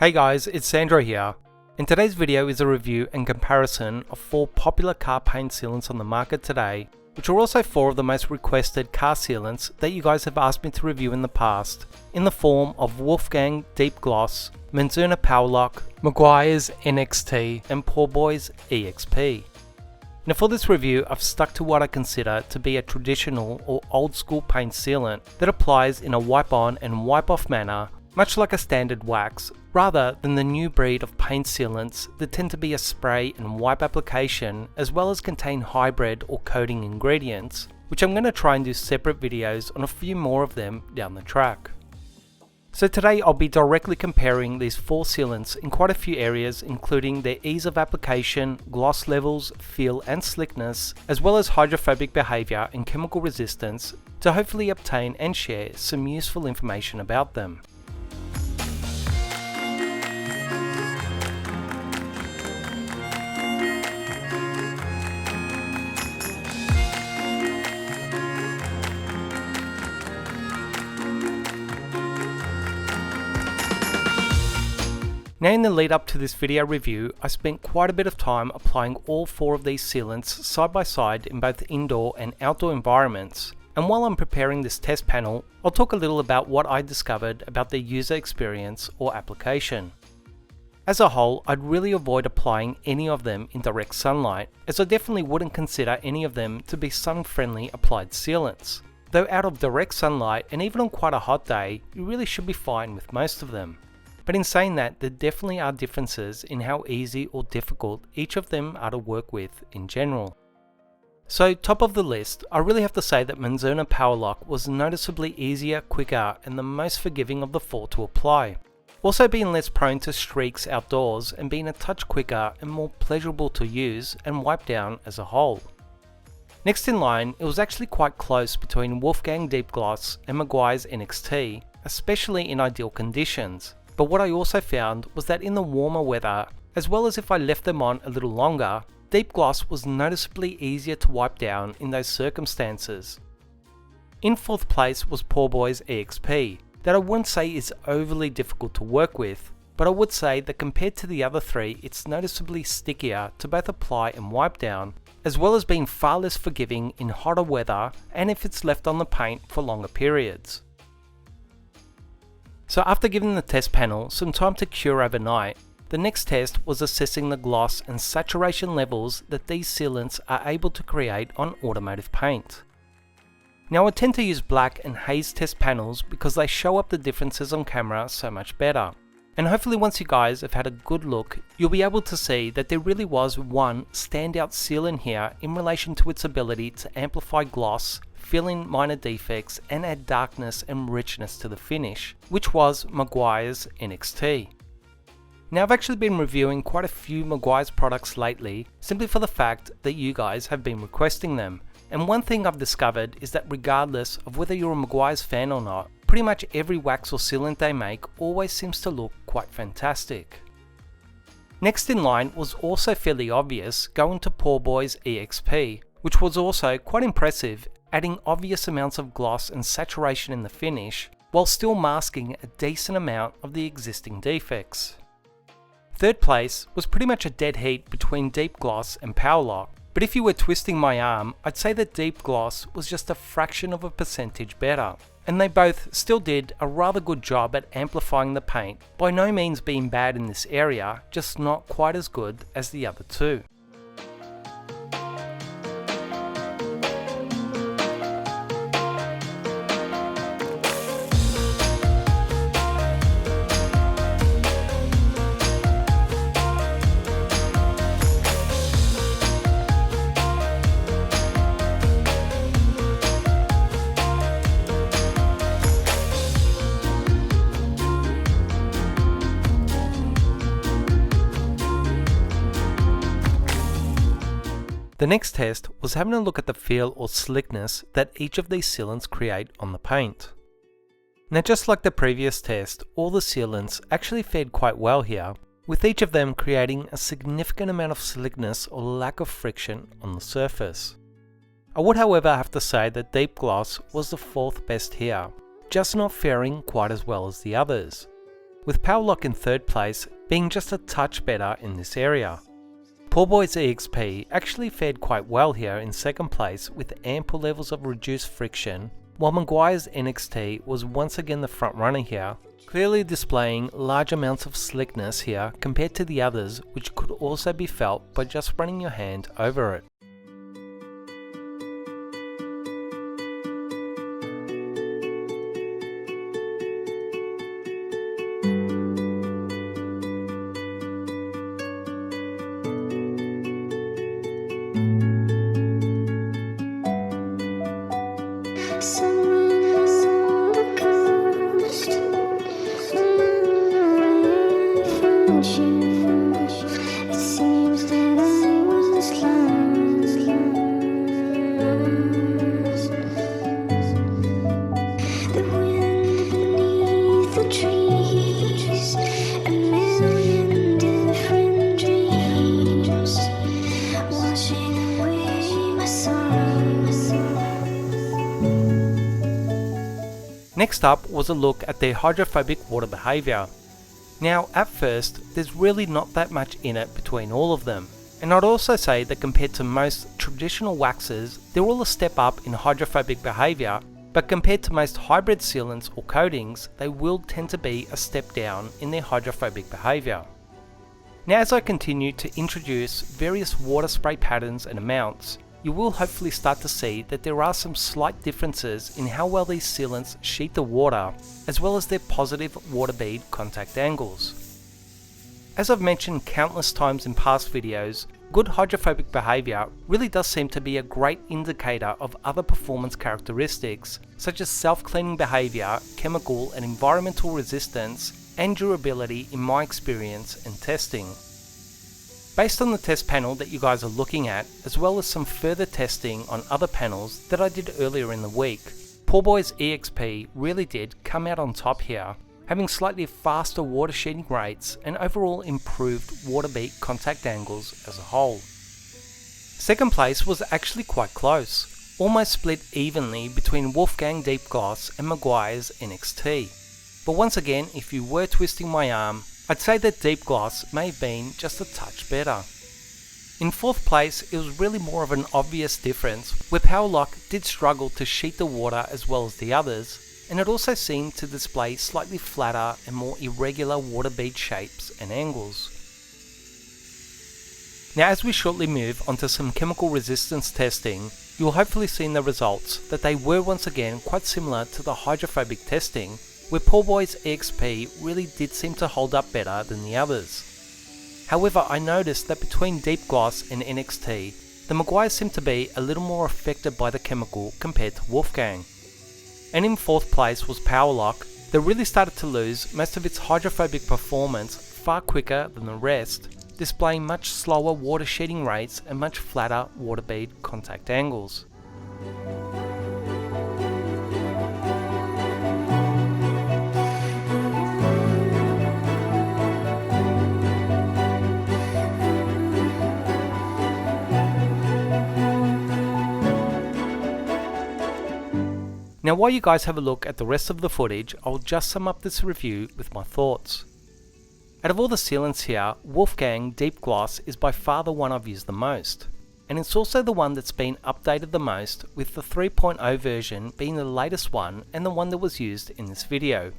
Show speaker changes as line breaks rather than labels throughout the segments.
Hey guys, it's Sandro here, and today's video is a review and comparison of 4 popular car paint sealants on the market today, which are also 4 of the most requested car sealants that you guys have asked me to review in the past, in the form of Wolfgang DeepGloss, PowerLock, Meguiars NXT, and Poorboy's EXP. Now for this review, I've stuck to what I consider to be a traditional or old school paint sealant that applies in a wipe on and wipe off manner, much like a standard wax, rather than the new breed of paint sealants that tend to be a spray and wipe application as well as contain hybrid or coating ingredients, which I'm going to try and do separate videos on a few more of them down the track. So today I'll be directly comparing these 4 sealants in quite a few areas, including their ease of application, gloss levels, feel and slickness, as well as hydrophobic behavior and chemical resistance, to hopefully obtain and share some useful information about them. Now in the lead up to this video review, I spent quite a bit of time applying all 4 of these sealants side by side in both indoor and outdoor environments, and while I'm preparing this test panel, I'll talk a little about what I discovered about their user experience or application. As a whole, I'd really avoid applying any of them in direct sunlight, as I definitely wouldn't consider any of them to be sun-friendly applied sealants. Though out of direct sunlight and even on quite a hot day, you really should be fine with most of them. But in saying that, there definitely are differences in how easy or difficult each of them are to work with in general. So top of the list, I really have to say that PowerLock was noticeably easier, quicker and the most forgiving of the 4 to apply. Also being less prone to streaks outdoors and being a touch quicker and more pleasurable to use and wipe down as a whole. Next in line, it was actually quite close between Wolfgang DeepGloss and Meguiars NXT, especially in ideal conditions. But what I also found was that in the warmer weather, as well as if I left them on a little longer, DeepGloss was noticeably easier to wipe down in those circumstances. In 4th place was Poorboy's EXP, that I wouldn't say is overly difficult to work with, but I would say that compared to the other 3, it's noticeably stickier to both apply and wipe down, as well as being far less forgiving in hotter weather and if it's left on the paint for longer periods. So after giving the test panel some time to cure overnight, the next test was assessing the gloss and saturation levels that these sealants are able to create on automotive paint. Now I tend to use black and haze test panels because they show up the differences on camera so much better. And hopefully once you guys have had a good look, you'll be able to see that there really was one standout sealant here in relation to its ability to amplify gloss, fill in minor defects and add darkness and richness to the finish, which was Meguiars NXT. Now I've actually been reviewing quite a few Meguiars products lately, simply for the fact that you guys have been requesting them, and one thing I've discovered is that regardless of whether you're a Meguiars fan or not, pretty much every wax or sealant they make always seems to look quite fantastic. Next in line was also fairly obvious, going to Poorboy's EXP, which was also quite impressive, adding obvious amounts of gloss and saturation in the finish, while still masking a decent amount of the existing defects. 3rd place was pretty much a dead heat between DeepGloss and PowerLock, but if you were twisting my arm, I'd say that DeepGloss was just a fraction of a percentage better, and they both still did a rather good job at amplifying the paint, by no means being bad in this area, just not quite as good as the other 2. The next test was having a look at the feel or slickness that each of these sealants create on the paint. Now just like the previous test, all the sealants actually fared quite well here, with each of them creating a significant amount of slickness or lack of friction on the surface. I would however have to say that DeepGloss was the 4th best here, just not faring quite as well as the others. with PowerLock in third place being just a touch better in this area. Poorboy's EXP actually fared quite well here in second place with ample levels of reduced friction, while Meguiars NXT was once again the front runner here, clearly displaying large amounts of slickness here compared to the others, which could also be felt by just running your hand over it. Next up was a look at their hydrophobic water behaviour. Now at first, there's really not that much in it between all of them, and I'd also say that compared to most traditional waxes, they're all a step up in hydrophobic behaviour, but compared to most hybrid sealants or coatings, they will tend to be a step down in their hydrophobic behaviour. Now as I continue to introduce various water spray patterns and amounts, you will hopefully start to see that there are some slight differences in how well these sealants sheet the water, as well as their positive water bead contact angles. As I've mentioned countless times in past videos, good hydrophobic behaviour really does seem to be a great indicator of other performance characteristics, such as self-cleaning behaviour, chemical and environmental resistance, and durability in my experience and testing. Based on the test panel that you guys are looking at, as well as some further testing on other panels that I did earlier in the week, Poorboy's EXP really did come out on top here, having slightly faster water sheeting rates and overall improved water bead contact angles as a whole. Second place was actually quite close, almost split evenly between Wolfgang DeepGloss and Meguiars NXT. But once again, if you were twisting my arm, I'd say that DeepGloss may have been just a touch better. In fourth place, it was really more of an obvious difference, where PowerLock did struggle to sheet the water as well as the others, and it also seemed to display slightly flatter and more irregular water bead shapes and angles. Now as we shortly move onto some chemical resistance testing, you'll hopefully see in the results that they were once again quite similar to the hydrophobic testing, where Poorboy's EXP really did seem to hold up better than the others. However, I noticed that between DeepGloss and NXT, the Meguiars seemed to be a little more affected by the chemical compared to Wolfgang. And in fourth place was PowerLock, that really started to lose most of its hydrophobic performance far quicker than the rest, displaying much slower water sheeting rates and much flatter water bead contact angles. Now while you guys have a look at the rest of the footage, I'll just sum up this review with my thoughts. Out of all the sealants here, Wolfgang DeepGloss is by far the one I've used the most, and it's also the one that's been updated the most, with the 3.0 version being the latest one and the one that was used in this video.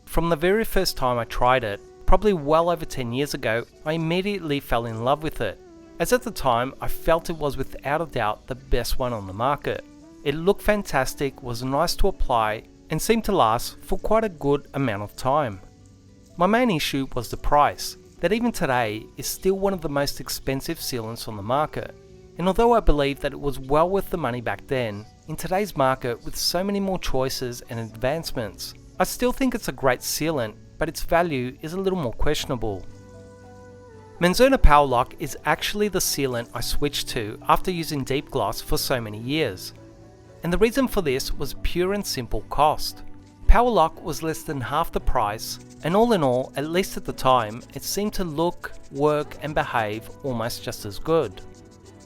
From the very first time I tried it, probably well over 10 years ago, I immediately fell in love with it, as at the time I felt it was without a doubt the best one on the market. It looked fantastic, was nice to apply, and seemed to last for quite a good amount of time. My main issue was the price, that even today is still one of the most expensive sealants on the market. And although I believe that it was well worth the money back then, in today's market with so many more choices and advancements, I still think it's a great sealant, but its value is a little more questionable. Meguiars PowerLock is actually the sealant I switched to after using DeepGloss for so many years. And the reason for this was pure and simple cost. PowerLock was less than half the price, and all in all, at least at the time, it seemed to look, work and behave almost just as good.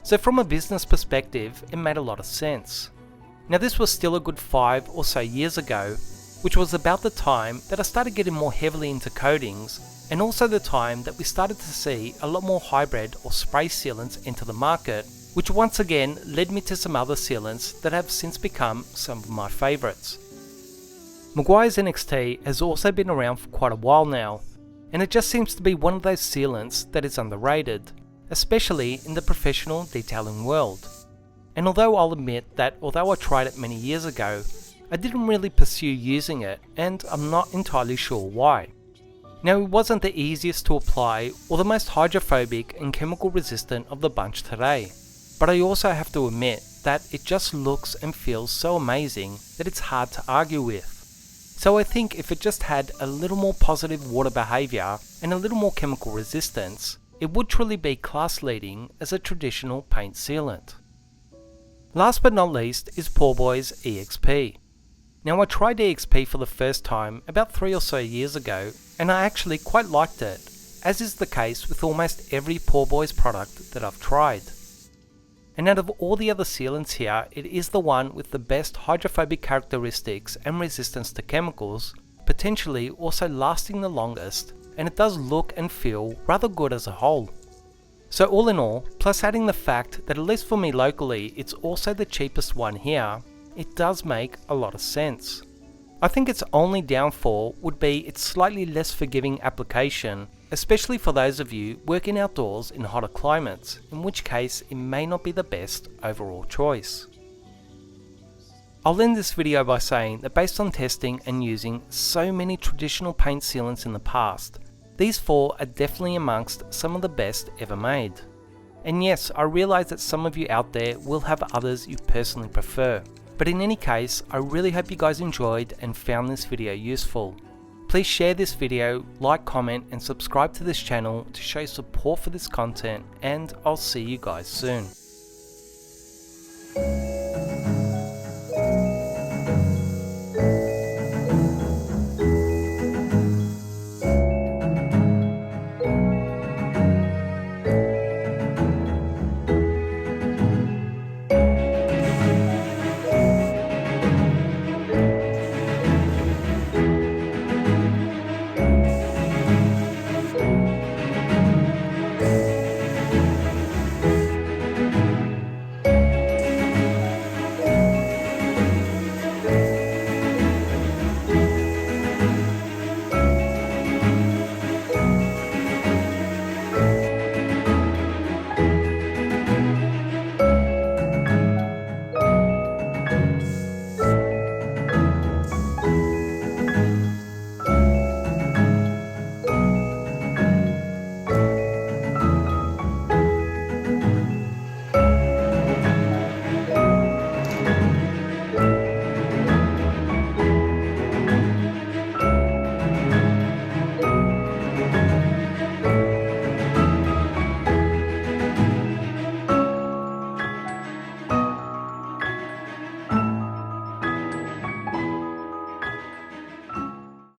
So from a business perspective, it made a lot of sense. Now this was still a good 5 or so years ago, which was about the time that I started getting more heavily into coatings, and also the time that we started to see a lot more hybrid or spray sealants enter the market, which once again led me to some other sealants that have since become some of my favourites. Meguiars NXT has also been around for quite a while now, and it just seems to be one of those sealants that is underrated, especially in the professional detailing world. And although I'll admit that although I tried it many years ago, I didn't really pursue using it, and I'm not entirely sure why. Now, it wasn't the easiest to apply or the most hydrophobic and chemical resistant of the bunch today, but I also have to admit that it just looks and feels so amazing that it's hard to argue with. So I think if it just had a little more positive water behaviour and a little more chemical resistance, it would truly be class leading as a traditional paint sealant. Last but not least is Poorboy's EXP. Now, I tried EXP for the first time about 3 or so years ago, and I actually quite liked it, as is the case with almost every Poorboy's product that I've tried. And out of all the other sealants here, it is the one with the best hydrophobic characteristics and resistance to chemicals, potentially also lasting the longest, and it does look and feel rather good as a whole. So all in all, plus adding the fact that at least for me locally, it's also the cheapest one here, it does make a lot of sense. I think its only downfall would be its slightly less forgiving application, especially for those of you working outdoors in hotter climates, in which case it may not be the best overall choice. I'll end this video by saying that based on testing and using so many traditional paint sealants in the past, these 4 are definitely amongst some of the best ever made. And yes, I realise that some of you out there will have others you personally prefer, but in any case, I really hope you guys enjoyed and found this video useful. Please share this video, like, comment and subscribe to this channel to show support for this content, and I'll see you guys soon.